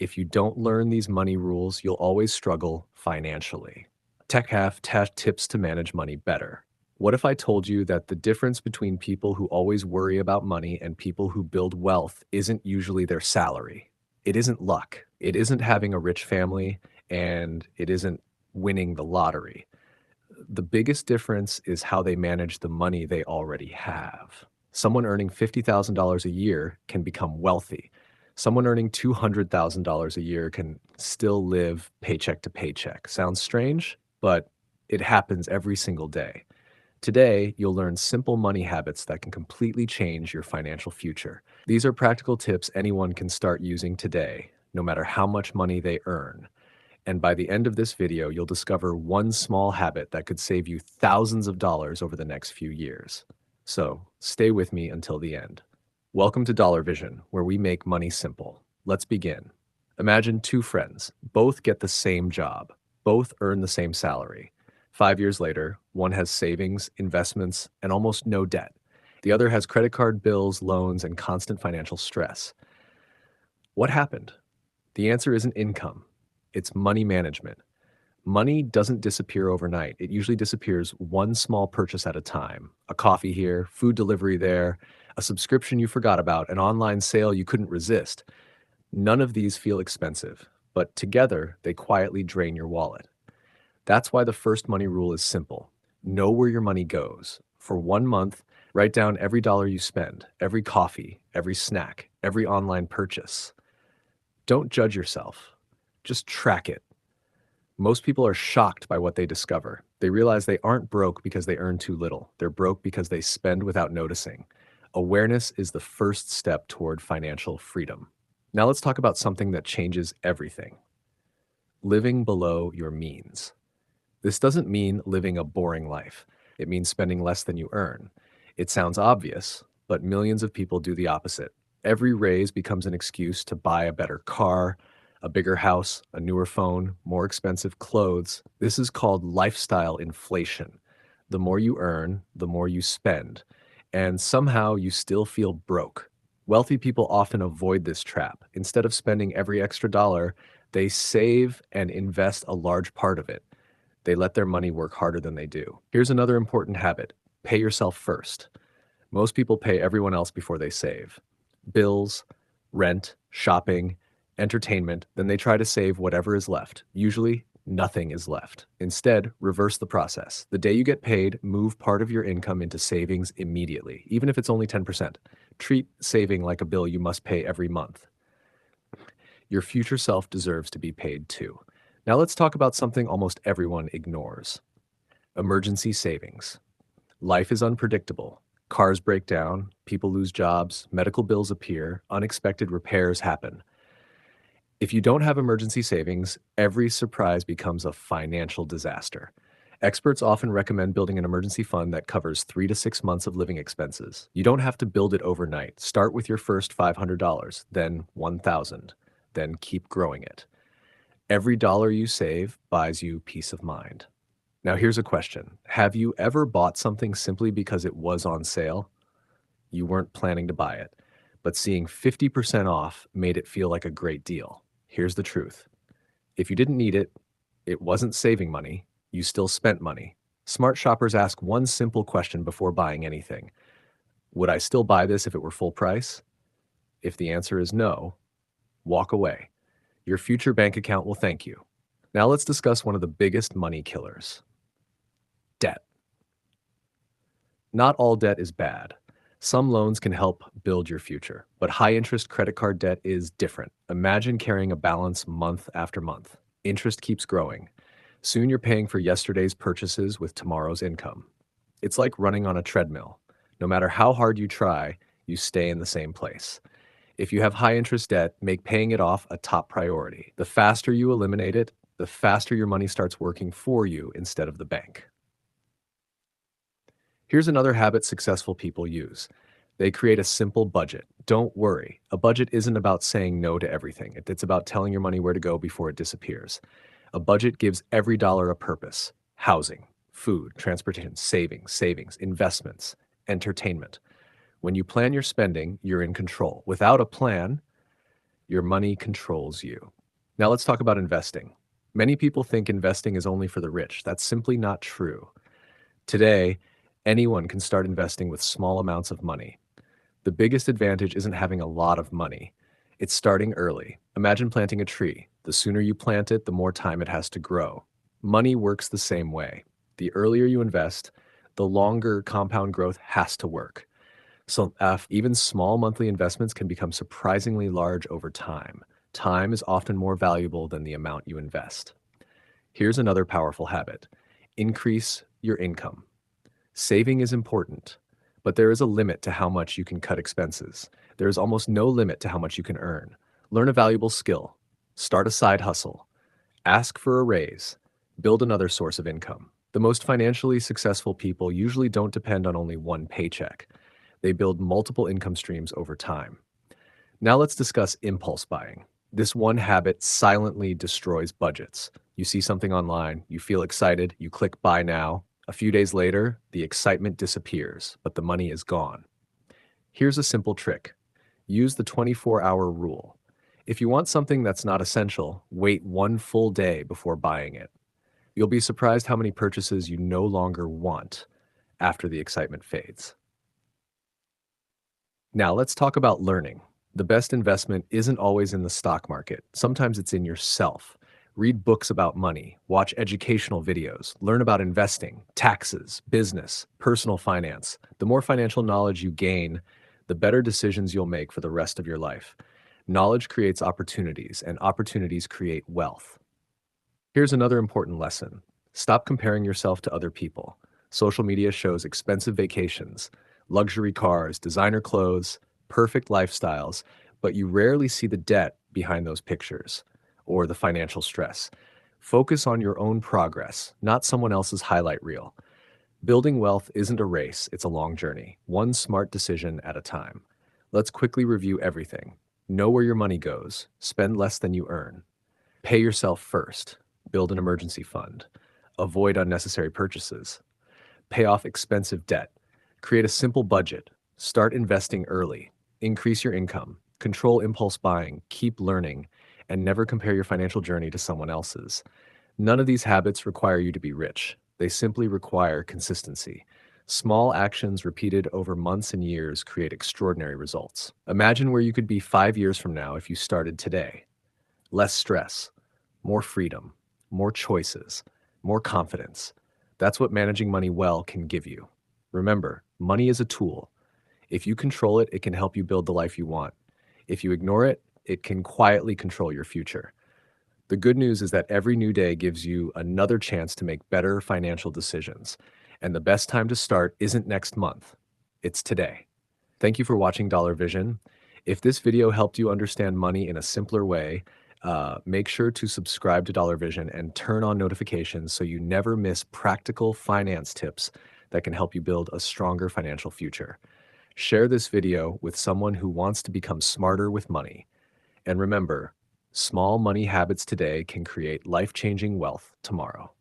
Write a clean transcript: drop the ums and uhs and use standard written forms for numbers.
If you don't learn these money rules, you'll always struggle financially. Tech tips to manage money better. What if I told you that the difference between people who always worry about money and people who build wealth isn't usually their salary? It isn't luck. It isn't having a rich family, and it isn't winning the lottery. The biggest difference is how they manage the money they already have. Someone earning $50,000 a year can become wealthy. Someone earning $200,000 a year can still live paycheck to paycheck. Sounds strange, but it happens every single day. Today, you'll learn simple money habits that can completely change your financial future. These are practical tips anyone can start using today, no matter how much money they earn. And by the end of this video, you'll discover one small habit that could save you thousands of dollars over the next few years. So stay with me until the end. Welcome to Dollar Vision, where we make money simple. Let's begin. Imagine two friends, both get the same job, both earn the same salary. 5 years later, one has savings, investments, and almost no debt. The other has credit card bills, loans, and constant financial stress. What happened? The answer isn't income. It's money management. Money doesn't disappear overnight. It usually disappears one small purchase at a time. A coffee here, food delivery there, a subscription you forgot about, an online sale you couldn't resist. None of these feel expensive, but together they quietly drain your wallet. That's why the first money rule is simple. Know where your money goes. For 1 month, write down every dollar you spend, every coffee, every snack, every online purchase. Don't judge yourself. Just track it. Most people are shocked by what they discover. They realize they aren't broke because they earn too little. They're broke because they spend without noticing. Awareness is the first step toward financial freedom. Now let's talk about something that changes everything. Living below your means. This doesn't mean living a boring life. It means spending less than you earn. It sounds obvious, but millions of people do the opposite. Every raise becomes an excuse to buy a better car, a bigger house, a newer phone, more expensive clothes. This is called lifestyle inflation. The more you earn, the more you spend, and somehow you still feel broke. Wealthy people often avoid this trap. Instead of spending every extra dollar, they save and invest a large part of it. They let their money work harder than they do. Here's another important habit. Pay yourself first. Most people pay everyone else before they save. Bills, rent, shopping, entertainment, then they try to save whatever is left. Usually, nothing is left. Instead, reverse the process. The day you get paid, move part of your income into savings immediately, even if it's only 10%. Treat saving like a bill you must pay every month. Your future self deserves to be paid too. Now let's talk about something almost everyone ignores. Emergency savings. Life is unpredictable. Cars break down, people lose jobs, medical bills appear, unexpected repairs happen. If you don't have emergency savings, every surprise becomes a financial disaster. Experts often recommend building an emergency fund that covers 3 to 6 months of living expenses. You don't have to build it overnight. Start with your first $500, then $1,000, then keep growing it. Every dollar you save buys you peace of mind. Now here's a question. Have you ever bought something simply because it was on sale? You weren't planning to buy it, but seeing 50% off made it feel like a great deal. Here's the truth. If you didn't need it, it wasn't saving money, you still spent money. Smart shoppers ask one simple question before buying anything. Would I still buy this if it were full price? If the answer is no, walk away. Your future bank account will thank you. Now let's discuss one of the biggest money killers. Debt. Not all debt is bad. Some loans can help build your future, but high-interest credit card debt is different. Imagine carrying a balance month after month. Interest keeps growing. Soon you're paying for yesterday's purchases with tomorrow's income. It's like running on a treadmill. No matter how hard you try, you stay in the same place. If you have high-interest debt, make paying it off a top priority. The faster you eliminate it, the faster your money starts working for you instead of the bank. Here's another habit successful people use. They create a simple budget. Don't worry. A budget isn't about saying no to everything. It's about telling your money where to go before it disappears. A budget gives every dollar a purpose. Housing, food, transportation, savings, investments, entertainment. When you plan your spending, you're in control. Without a plan, Your money controls you. Now let's talk about investing. Many people think investing is only for the rich. That's simply not true. Today, anyone can start investing with small amounts of money. The biggest advantage isn't having a lot of money. It's starting early. Imagine planting a tree. The sooner you plant it, the more time it has to grow. Money works the same way. The earlier you invest, the longer compound growth has to work. So, even small monthly investments can become surprisingly large over time. Time is often more valuable than the amount you invest. Here's another powerful habit: increase your income. Saving is important, but there is a limit to how much you can cut expenses. There is almost no limit to how much you can earn. Learn a valuable skill, start a side hustle, ask for a raise, build another source of income. The most financially successful people usually don't depend on only one paycheck. They build multiple income streams over time. Now let's discuss impulse buying. This one habit silently destroys budgets. You see something online, you feel excited, you click buy now. A few days later, the excitement disappears, but the money is gone. Here's a simple trick. Use the 24-hour rule. If you want something that's not essential, wait one full day before buying it. You'll be surprised how many purchases you no longer want after the excitement fades. Now let's talk about learning. The best investment isn't always in the stock market. Sometimes it's in yourself. Read books about money, watch educational videos, learn about investing, taxes, business, personal finance. The more financial knowledge you gain, the better decisions you'll make for the rest of your life. Knowledge creates opportunities, and opportunities create wealth. Here's another important lesson. Stop comparing yourself to other people. Social media shows expensive vacations, luxury cars, designer clothes, perfect lifestyles, but you rarely see the debt behind those pictures or the financial stress. Focus on your own progress, not someone else's highlight reel. Building wealth isn't a race, it's a long journey, one smart decision at a time. Let's quickly review everything. Know where your money goes, spend less than you earn, pay yourself first, build an emergency fund, avoid unnecessary purchases, pay off expensive debt, create a simple budget, start investing early, increase your income, control impulse buying, keep learning, and never compare your financial journey to someone else's. None of these habits require you to be rich. They simply require consistency. Small actions repeated over months and years create extraordinary results. Imagine where you could be 5 years from now if you started today. Less stress, more freedom, more choices, more confidence. That's what managing money well can give you. Remember, money is a tool. If you control it, it can help you build the life you want. If you ignore it, it can quietly control your future. The good news is that every new day gives you another chance to make better financial decisions. And the best time to start isn't next month, it's today. Thank you for watching Dollar Vision. If this video helped you understand money in a simpler way, make sure to subscribe to Dollar Vision and turn on notifications so you never miss practical finance tips that can help you build a stronger financial future. Share this video with someone who wants to become smarter with money. And remember, small money habits today can create life-changing wealth tomorrow.